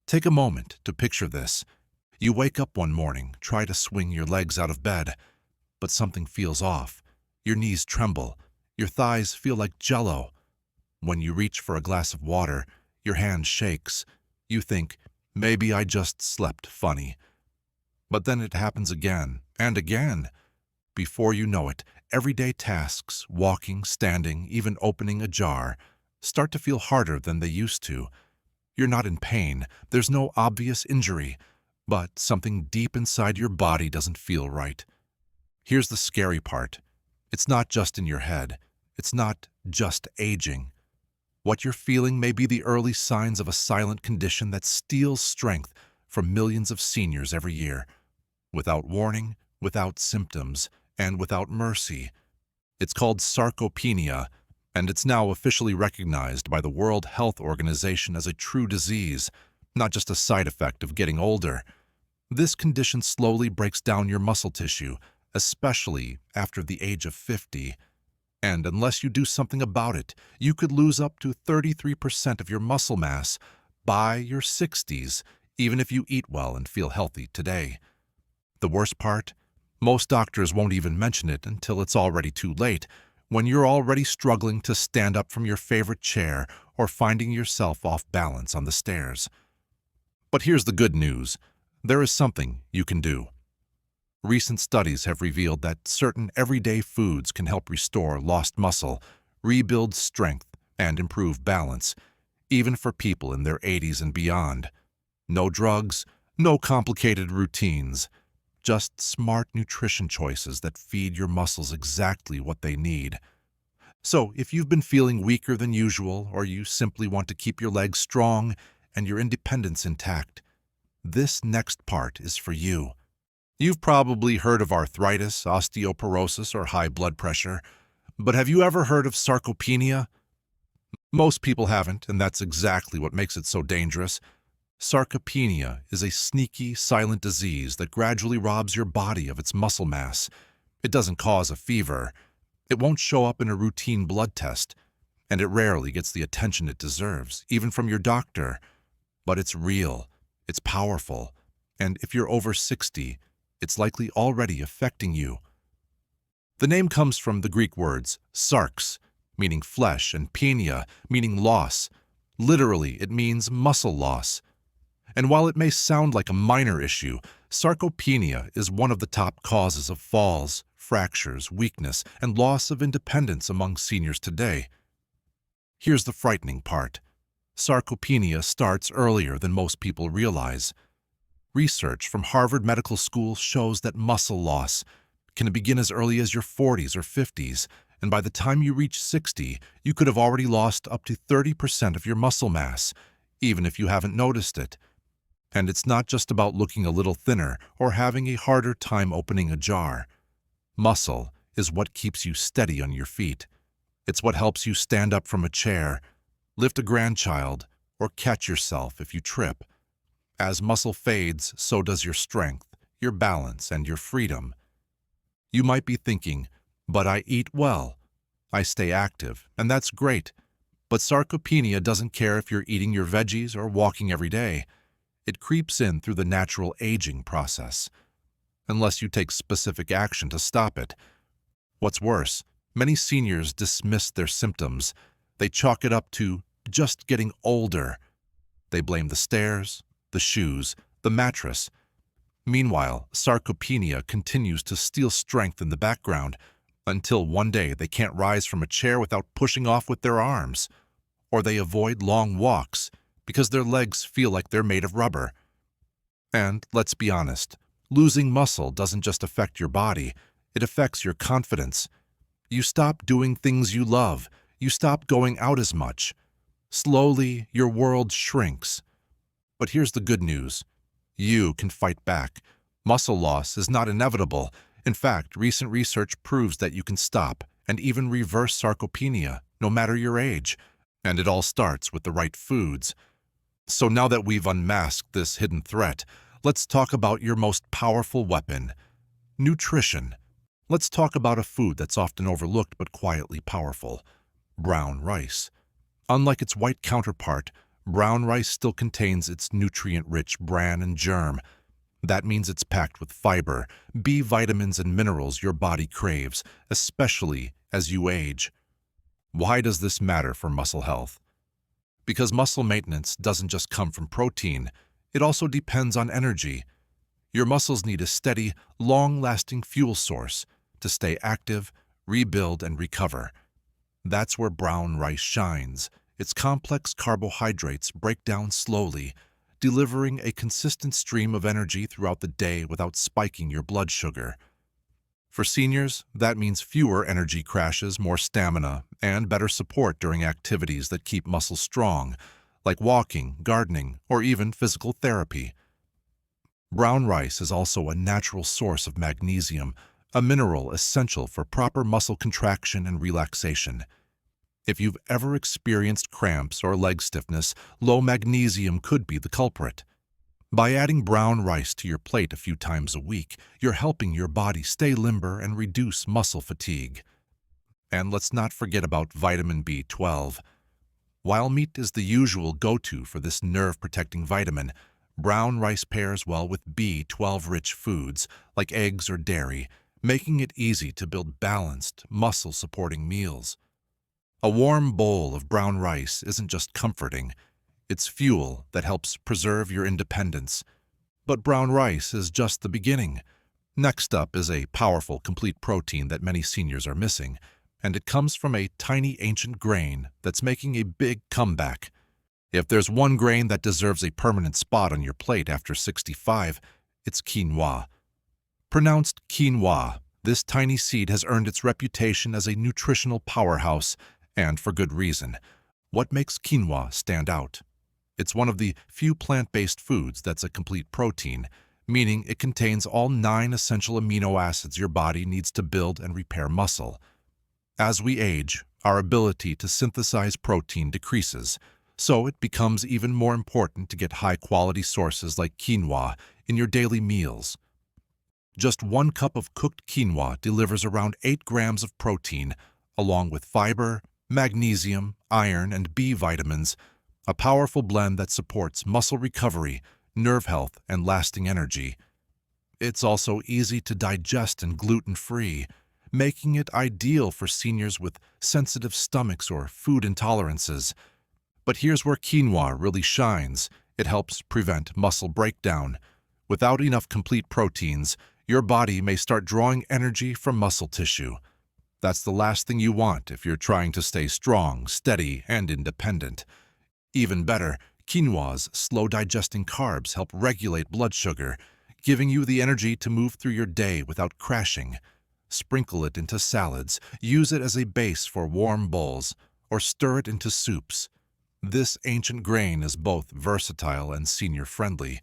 Take a moment to picture this. You wake up one morning, try to swing your legs out of bed, but something feels off. Your knees tremble, your thighs feel like jello. When you reach for a glass of water, your hand shakes. You think, maybe I just slept funny. But then it happens again and again. Before you know it, everyday tasks, walking, standing, even opening a jar, start to feel harder than they used to. You're not in pain, there's no obvious injury, but something deep inside your body doesn't feel right. Here's the scary part. It's not just in your head. It's not just aging. What you're feeling may be the early signs of a silent condition that steals strength from millions of seniors every year. Without warning, without symptoms, and without mercy. It's called sarcopenia, and it's now officially recognized by the World Health Organization as a true disease, not just a side effect of getting older. This condition slowly breaks down your muscle tissue, especially after the age of 50. And unless you do something about it, you could lose up to 33% of your muscle mass by your 60s, even if you eat well and feel healthy today. The worst part? Most doctors won't even mention it until it's already too late, when you're already struggling to stand up from your favorite chair or finding yourself off balance on the stairs. But here's the good news. There is something you can do. Recent studies have revealed that certain everyday foods can help restore lost muscle, rebuild strength, and improve balance, even for people in their 80s and beyond. No drugs, no complicated routines. Just smart nutrition choices that feed your muscles exactly what they need. So, if you've been feeling weaker than usual, or you simply want to keep your legs strong and your independence intact, this next part is for you. You've probably heard of arthritis, osteoporosis, or high blood pressure, but have you ever heard of sarcopenia? Most people haven't, and that's exactly what makes it so dangerous. Sarcopenia is a sneaky, silent disease that gradually robs your body of its muscle mass. It doesn't cause a fever. It won't show up in a routine blood test, and it rarely gets the attention it deserves, even from your doctor. But it's real, it's powerful, and if you're over 60, it's likely already affecting you. The name comes from the Greek words sarx, meaning flesh, and penia, meaning loss. Literally, it means muscle loss. And while it may sound like a minor issue, sarcopenia is one of the top causes of falls, fractures, weakness, and loss of independence among seniors today. Here's the frightening part. Sarcopenia starts earlier than most people realize. Research from Harvard Medical School shows that muscle loss can begin as early as your 40s or 50s, and by the time you reach 60, you could have already lost up to 30% of your muscle mass, even if you haven't noticed it. And it's not just about looking a little thinner or having a harder time opening a jar. Muscle is what keeps you steady on your feet. It's what helps you stand up from a chair, lift a grandchild, or catch yourself if you trip. As muscle fades, so does your strength, your balance, and your freedom. You might be thinking, but I eat well. I stay active, and that's great. But sarcopenia doesn't care if you're eating your veggies or walking every day. It creeps in through the natural aging process, unless you take specific action to stop it. What's worse, many seniors dismiss their symptoms. They chalk it up to just getting older. They blame the stairs, the shoes, the mattress. Meanwhile, sarcopenia continues to steal strength in the background until one day they can't rise from a chair without pushing off with their arms, or they avoid long walks because their legs feel like they're made of rubber. And let's be honest, losing muscle doesn't just affect your body, it affects your confidence. You stop doing things you love, you stop going out as much. Slowly, your world shrinks. But here's the good news. You can fight back. Muscle loss is not inevitable. In fact, recent research proves that you can stop and even reverse sarcopenia, no matter your age. And it all starts with the right foods. So now that we've unmasked this hidden threat, let's talk about your most powerful weapon, nutrition. Let's talk about a food that's often overlooked but quietly powerful, brown rice. Unlike its white counterpart, Brown rice still contains its nutrient-rich bran and germ. That means it's packed with fiber, B vitamins and minerals your body craves, especially as you age. Why does this matter for muscle health? Because muscle maintenance doesn't just come from protein, it also depends on energy. Your muscles need a steady, long-lasting fuel source to stay active, rebuild, and recover. That's where brown rice shines. Its complex carbohydrates break down slowly, delivering a consistent stream of energy throughout the day without spiking your blood sugar. For seniors, that means fewer energy crashes, more stamina, and better support during activities that keep muscles strong, like walking, gardening, or even physical therapy. Brown rice is also a natural source of magnesium, a mineral essential for proper muscle contraction and relaxation. If you've ever experienced cramps or leg stiffness, low magnesium could be the culprit. By adding brown rice to your plate a few times a week, you're helping your body stay limber and reduce muscle fatigue. And let's not forget about vitamin B12. While meat is the usual go-to for this nerve-protecting vitamin, brown rice pairs well with B12-rich foods like eggs or dairy, making it easy to build balanced, muscle-supporting meals. A warm bowl of brown rice isn't just comforting, it's fuel that helps preserve your independence. But brown rice is just the beginning. Next up is a powerful, complete protein that many seniors are missing, and it comes from a tiny ancient grain that's making a big comeback. If there's one grain that deserves a permanent spot on your plate after 65, it's quinoa. Pronounced quinoa, this tiny seed has earned its reputation as a nutritional powerhouse, and for good reason. What makes quinoa stand out? It's one of the few plant-based foods that's a complete protein, meaning it contains all 9 essential amino acids your body needs to build and repair muscle. As we age, our ability to synthesize protein decreases, so it becomes even more important to get high-quality sources like quinoa in your daily meals. Just 1 cup of cooked quinoa delivers around 8 grams of protein, along with fiber, magnesium, iron, and B vitamins, a powerful blend that supports muscle recovery, nerve health, and lasting energy. It's also easy to digest and gluten-free, making it ideal for seniors with sensitive stomachs or food intolerances. But here's where quinoa really shines. It helps prevent muscle breakdown. Without enough complete proteins, your body may start drawing energy from muscle tissue. That's the last thing you want if you're trying to stay strong, steady, and independent. Even better, quinoa's slow-digesting carbs help regulate blood sugar, giving you the energy to move through your day without crashing. Sprinkle it into salads, use it as a base for warm bowls, or stir it into soups. This ancient grain is both versatile and senior-friendly.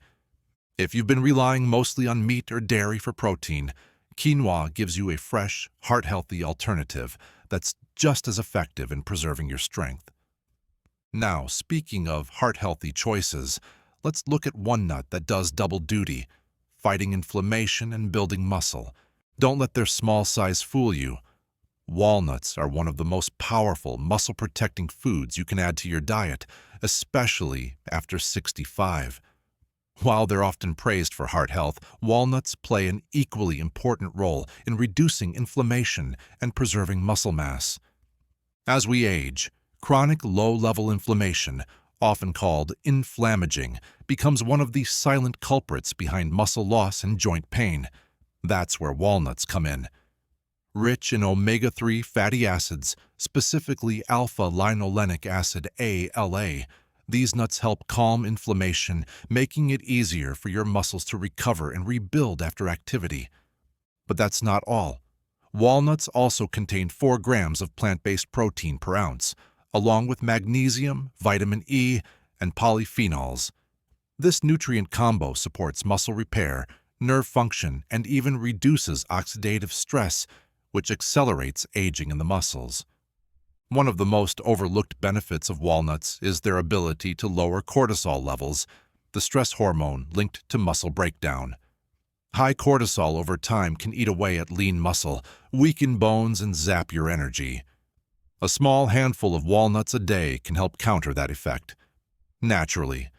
If you've been relying mostly on meat or dairy for protein, quinoa gives you a fresh, heart-healthy alternative that's just as effective in preserving your strength. Now, speaking of heart-healthy choices, let's look at one nut that does double duty, fighting inflammation and building muscle. Don't let their small size fool you. Walnuts are one of the most powerful muscle-protecting foods you can add to your diet, especially after 65. While they're often praised for heart health, walnuts play an equally important role in reducing inflammation and preserving muscle mass. As we age, chronic low-level inflammation, often called inflammaging, becomes one of the silent culprits behind muscle loss and joint pain. That's where walnuts come in. Rich in omega-3 fatty acids, specifically alpha-linolenic acid ALA, these nuts help calm inflammation, making it easier for your muscles to recover and rebuild after activity. But that's not all. Walnuts also contain 4 grams of plant-based protein per ounce, along with magnesium, vitamin E, and polyphenols. This nutrient combo supports muscle repair, nerve function, and even reduces oxidative stress, which accelerates aging in the muscles. One of the most overlooked benefits of walnuts is their ability to lower cortisol levels, the stress hormone linked to muscle breakdown. High cortisol over time can eat away at lean muscle, weaken bones, and zap your energy. A small handful of walnuts a day can help counter that effect. naturally.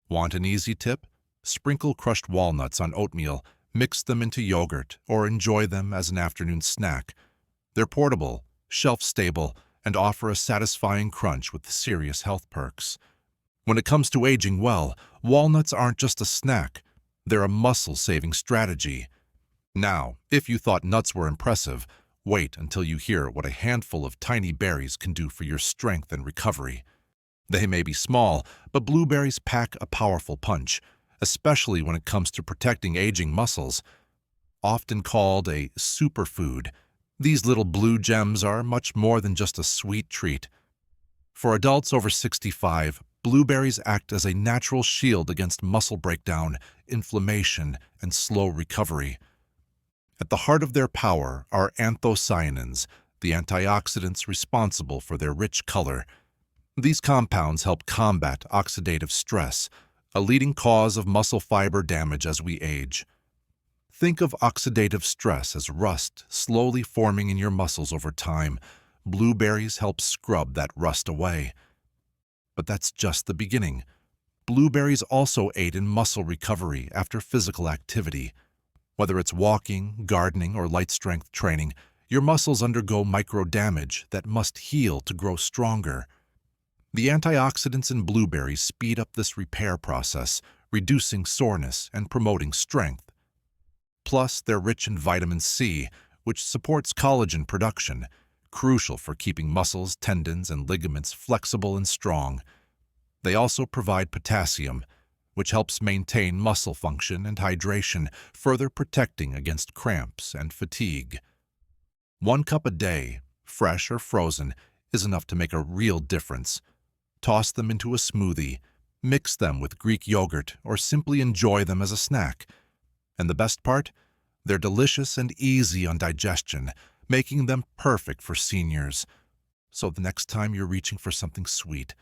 Want an easy tip? Sprinkle crushed walnuts on oatmeal, mix them into yogurt, or enjoy them as an afternoon snack. They're portable, shelf-stable, and offer a satisfying crunch with serious health perks. When it comes to aging well, walnuts aren't just a snack. They're a muscle-saving strategy. Now, if you thought nuts were impressive, wait until you hear what a handful of tiny berries can do for your strength and recovery. They may be small, but blueberries pack a powerful punch, especially when it comes to protecting aging muscles. Often called a superfood, these little blue gems are much more than just a sweet treat. For adults over 65, blueberries act as a natural shield against muscle breakdown, inflammation, and slow recovery. At the heart of their power are anthocyanins, the antioxidants responsible for their rich color. These compounds help combat oxidative stress, a leading cause of muscle fiber damage as we age. Think of oxidative stress as rust slowly forming in your muscles over time. Blueberries help scrub that rust away. But that's just the beginning. Blueberries also aid in muscle recovery after physical activity. Whether it's walking, gardening, or light strength training, your muscles undergo micro-damage that must heal to grow stronger. The antioxidants in blueberries speed up this repair process, reducing soreness and promoting strength. Plus, they're rich in vitamin C, which supports collagen production, crucial for keeping muscles, tendons, and ligaments flexible and strong. They also provide potassium, which helps maintain muscle function and hydration, further protecting against cramps and fatigue. 1 cup a day, fresh or frozen, is enough to make a real difference. Toss them into a smoothie, mix them with Greek yogurt, or simply enjoy them as a snack. And the best part? They're delicious and easy on digestion, making them perfect for seniors. So the next time you're reaching for something sweet,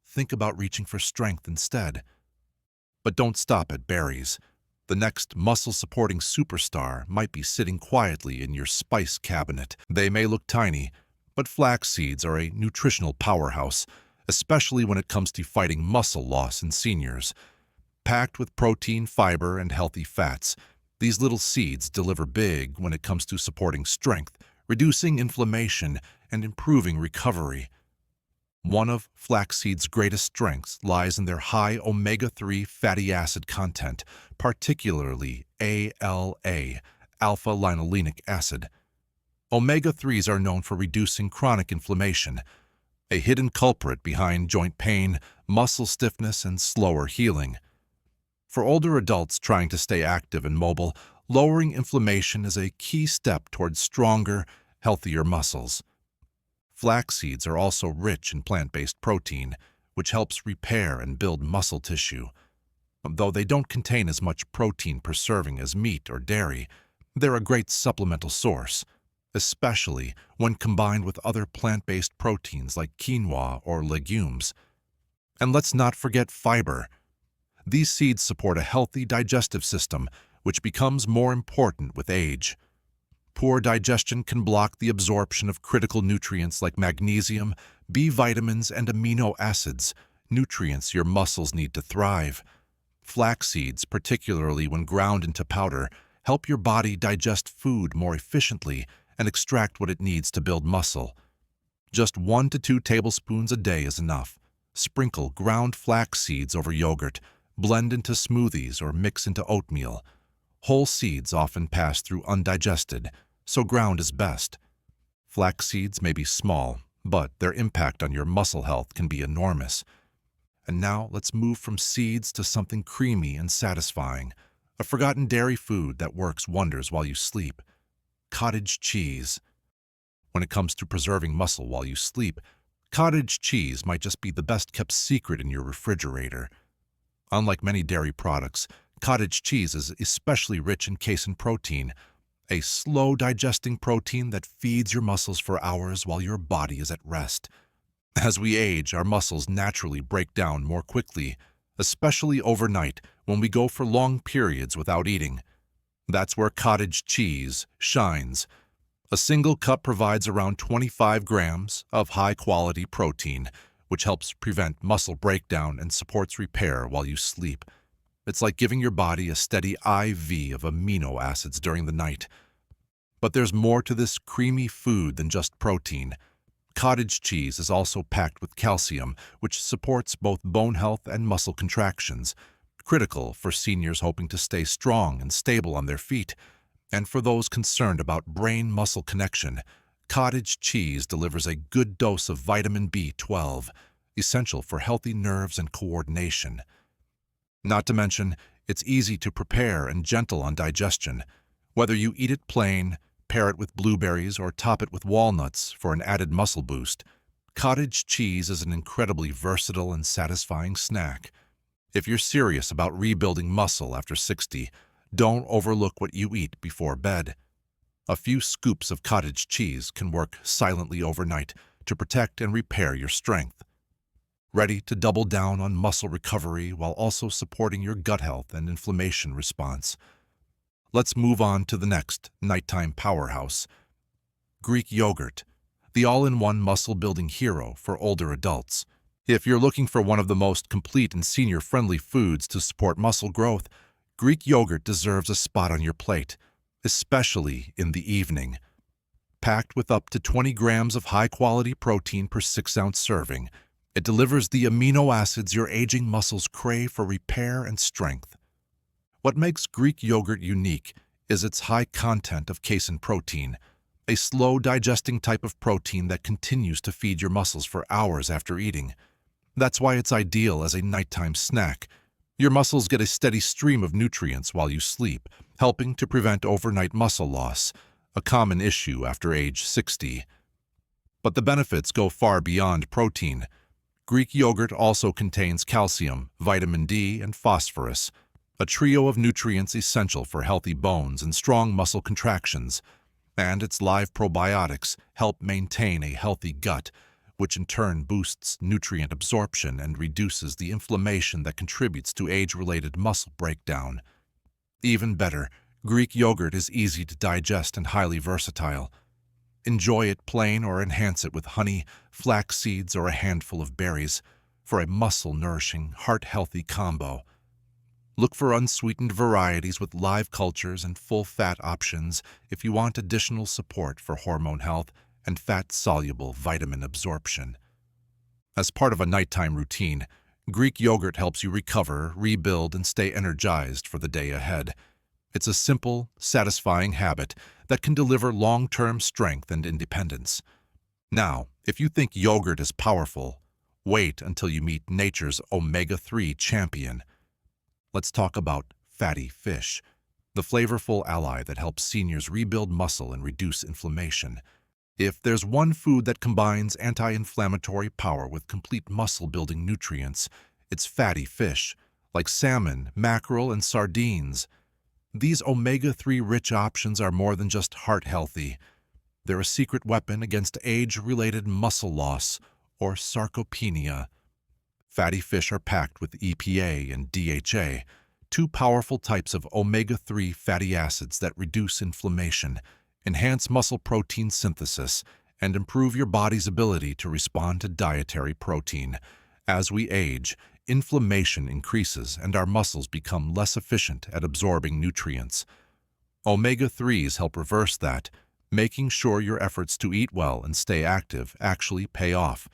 think about reaching for strength instead. But don't stop at berries. The next muscle-supporting superstar might be sitting quietly in your spice cabinet. They may look tiny, but flax seeds are a nutritional powerhouse, especially when it comes to fighting muscle loss in seniors. Packed with protein, fiber, and healthy fats, these little seeds deliver big when it comes to supporting strength, reducing inflammation, and improving recovery. One of flaxseed's greatest strengths lies in their high omega-3 fatty acid content, particularly ALA, alpha-linolenic acid. Omega-3s are known for reducing chronic inflammation, a hidden culprit behind joint pain, muscle stiffness, and slower healing. For older adults trying to stay active and mobile, lowering inflammation is a key step towards stronger, healthier muscles. Flax seeds are also rich in plant-based protein, which helps repair and build muscle tissue. Though they don't contain as much protein per serving as meat or dairy, they're a great supplemental source, especially when combined with other plant-based proteins like quinoa or legumes. And let's not forget fiber. These seeds support a healthy digestive system, which becomes more important with age. Poor digestion can block the absorption of critical nutrients like magnesium, B vitamins, and amino acids, nutrients your muscles need to thrive. Flax seeds, particularly when ground into powder, help your body digest food more efficiently and extract what it needs to build muscle. Just 1 to 2 tablespoons a day is enough. Sprinkle ground flax seeds over yogurt, blend into smoothies, or mix into oatmeal. Whole seeds often pass through undigested, so ground is best. Flax seeds may be small, but their impact on your muscle health can be enormous. And now let's move from seeds to something creamy and satisfying, a forgotten dairy food that works wonders while you sleep: cottage cheese. When it comes to preserving muscle while you sleep, cottage cheese might just be the best-kept secret in your refrigerator. Unlike many dairy products, cottage cheese is especially rich in casein protein, a slow-digesting protein that feeds your muscles for hours while your body is at rest. As we age, our muscles naturally break down more quickly, especially overnight when we go for long periods without eating. That's where cottage cheese shines. A single cup provides around 25 grams of high-quality protein, which helps prevent muscle breakdown and supports repair while you sleep. It's like giving your body a steady IV of amino acids during the night. But there's more to this creamy food than just protein. Cottage cheese is also packed with calcium, which supports both bone health and muscle contractions, critical for seniors hoping to stay strong and stable on their feet. And for those concerned about brain-muscle connection, cottage cheese delivers a good dose of vitamin B12, essential for healthy nerves and coordination. Not to mention, it's easy to prepare and gentle on digestion. Whether you eat it plain, pair it with blueberries, or top it with walnuts for an added muscle boost, cottage cheese is an incredibly versatile and satisfying snack. If you're serious about rebuilding muscle after 60, don't overlook what you eat before bed. A few scoops of cottage cheese can work silently overnight to protect and repair your strength. Ready to double down on muscle recovery while also supporting your gut health and inflammation response. Let's move on to the next nighttime powerhouse, Greek yogurt, the all-in-one muscle-building hero for older adults. If you're looking for one of the most complete and senior-friendly foods to support muscle growth, Greek yogurt deserves a spot on your plate, especially in the evening. Packed with up to 20 grams of high-quality protein per 6-ounce serving, it delivers the amino acids your aging muscles crave for repair and strength. What makes Greek yogurt unique is its high content of casein protein, a slow-digesting type of protein that continues to feed your muscles for hours after eating. That's why it's ideal as a nighttime snack. Your muscles get a steady stream of nutrients while you sleep, helping to prevent overnight muscle loss, a common issue after age 60. But the benefits go far beyond protein. Greek yogurt also contains calcium, vitamin D, and phosphorus, a trio of nutrients essential for healthy bones and strong muscle contractions. And its live probiotics help maintain a healthy gut, which in turn boosts nutrient absorption and reduces the inflammation that contributes to age-related muscle breakdown. Even better, Greek yogurt is easy to digest and highly versatile. Enjoy it plain or enhance it with honey, flax seeds, or a handful of berries for a muscle-nourishing, heart-healthy combo. Look for unsweetened varieties with live cultures and full-fat options if you want additional support for hormone health and fat-soluble vitamin absorption. As part of a nighttime routine, Greek yogurt helps you recover, rebuild, and stay energized for the day ahead. It's a simple, satisfying habit that can deliver long-term strength and independence. Now, if you think yogurt is powerful, wait until you meet nature's omega-3 champion. Let's talk about fatty fish, the flavorful ally that helps seniors rebuild muscle and reduce inflammation. If there's one food that combines anti-inflammatory power with complete muscle-building nutrients, it's fatty fish, like salmon, mackerel, and sardines. These omega-3 rich options are more than just heart-healthy. They're a secret weapon against age-related muscle loss, or sarcopenia. Fatty fish are packed with EPA and DHA, two powerful types of omega-3 fatty acids that reduce inflammation, enhance muscle protein synthesis, and improve your body's ability to respond to dietary protein. As we age, inflammation increases and our muscles become less efficient at absorbing nutrients. Omega-3s help reverse that, making sure your efforts to eat well and stay active actually pay off.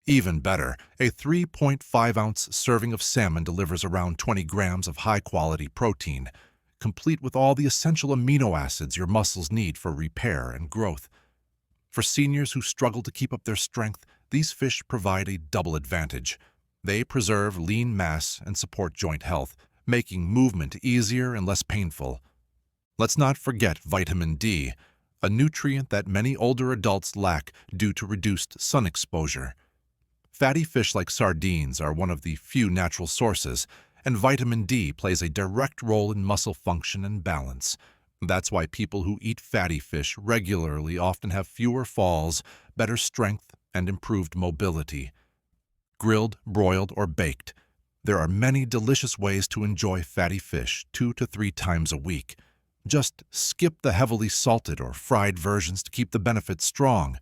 Even better, a 3.5-ounce serving of salmon delivers around 20 grams of high-quality protein, complete with all the essential amino acids your muscles need for repair and growth. For seniors who struggle to keep up their strength, these fish provide a double advantage. They preserve lean mass and support joint health, making movement easier and less painful. Let's not forget vitamin D, a nutrient that many older adults lack due to reduced sun exposure. Fatty fish like sardines are one of the few natural sources, and vitamin D plays a direct role in muscle function and balance. That's why people who eat fatty fish regularly often have fewer falls, better strength, and improved mobility. Grilled, broiled, or baked, there are many delicious ways to enjoy fatty fish 2 to 3 times a week. Just skip the heavily salted or fried versions to keep the benefits strong.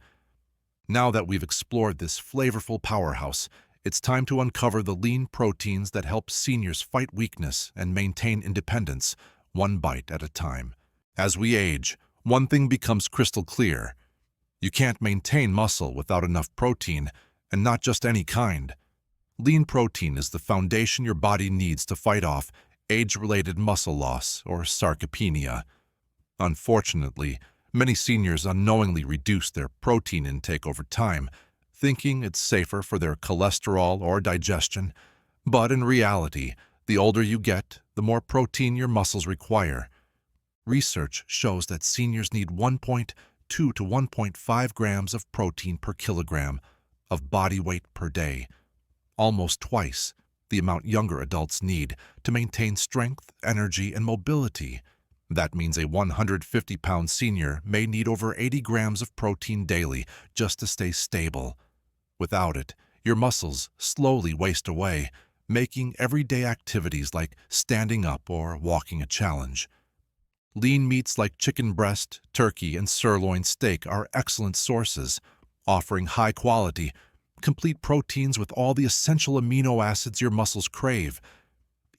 Now that we've explored this flavorful powerhouse, it's time to uncover the lean proteins that help seniors fight weakness and maintain independence, one bite at a time. As we age, one thing becomes crystal clear. You can't maintain muscle without enough protein, and not just any kind. Lean protein is the foundation your body needs to fight off age-related muscle loss, or sarcopenia. Unfortunately, many seniors unknowingly reduce their protein intake over time, thinking it's safer for their cholesterol or digestion. But in reality, the older you get, the more protein your muscles require. Research shows that seniors need 1.2 to 1.5 grams of protein per kilogram of body weight per day, almost twice the amount younger adults need to maintain strength, energy, and mobility. That means a 150-pound senior may need over 80 grams of protein daily just to stay stable. Without it, your muscles slowly waste away, making everyday activities like standing up or walking a challenge. Lean meats like chicken breast, turkey, and sirloin steak are excellent sources, offering high-quality, complete proteins with all the essential amino acids your muscles crave.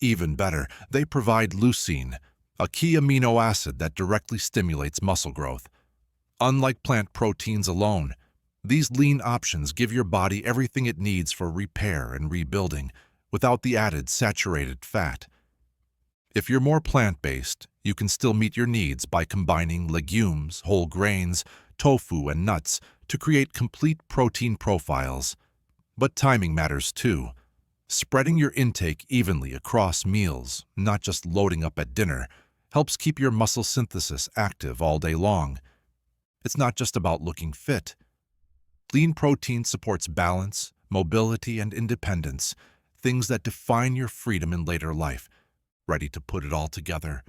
Even better, they provide leucine, a key amino acid that directly stimulates muscle growth. Unlike plant proteins alone, these lean options give your body everything it needs for repair and rebuilding, without the added saturated fat. If you're more plant-based, you can still meet your needs by combining legumes, whole grains, tofu, and nuts to create complete protein profiles. But timing matters too. Spreading your intake evenly across meals, not just loading up at dinner, helps keep your muscle synthesis active all day long. It's not just about looking fit. Lean protein supports balance, mobility, and independence, things that define your freedom in later life. Ready to put it all together?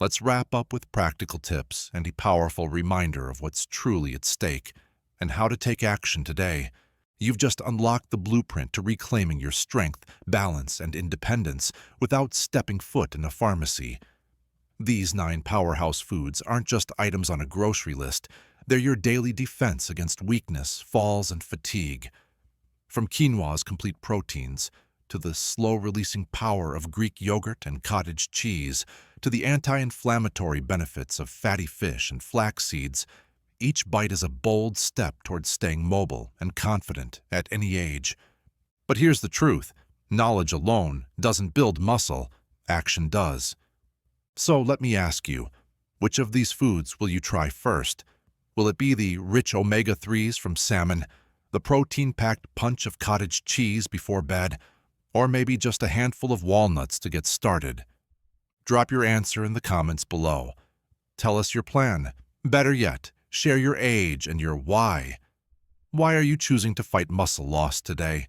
Let's wrap up with practical tips and a powerful reminder of what's truly at stake and how to take action today. You've just unlocked the blueprint to reclaiming your strength, balance, and independence without stepping foot in a pharmacy. These 9 powerhouse foods aren't just items on a grocery list. They're your daily defense against weakness, falls, and fatigue. From quinoa's complete proteins, to the slow-releasing power of Greek yogurt and cottage cheese, to the anti-inflammatory benefits of fatty fish and flax seeds, each bite is a bold step towards staying mobile and confident at any age. But here's the truth. Knowledge alone doesn't build muscle. Action does. So let me ask you, which of these foods will you try first? Will it be the rich omega-3s from salmon, the protein-packed punch of cottage cheese before bed, or maybe just a handful of walnuts to get started? Drop your answer in the comments below. Tell us your plan. Better yet, share your age and your why. Why are you choosing to fight muscle loss today?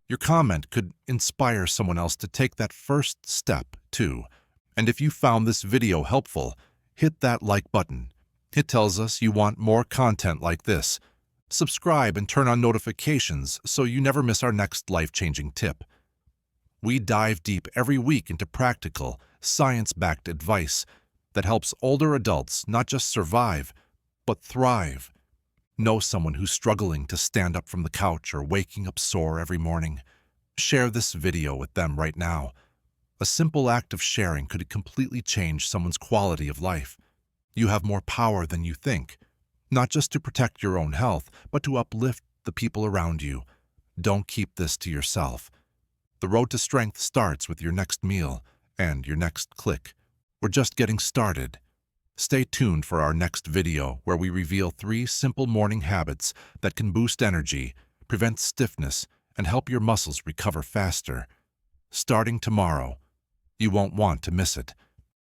Your comment could inspire someone else to take that first step, too. And if you found this video helpful, hit that like button. It tells us you want more content like this. Subscribe and turn on notifications so you never miss our next life-changing tip. We dive deep every week into practical, science-backed advice that helps older adults not just survive, but thrive. Know someone who's struggling to stand up from the couch or waking up sore every morning? Share this video with them right now. A simple act of sharing could completely change someone's quality of life. You have more power than you think, not just to protect your own health, but to uplift the people around you. Don't keep this to yourself. The road to strength starts with your next meal and your next click. We're just getting started. Stay tuned for our next video where we reveal 3 simple morning habits that can boost energy, prevent stiffness, and help your muscles recover faster. Starting tomorrow. You won't want to miss it.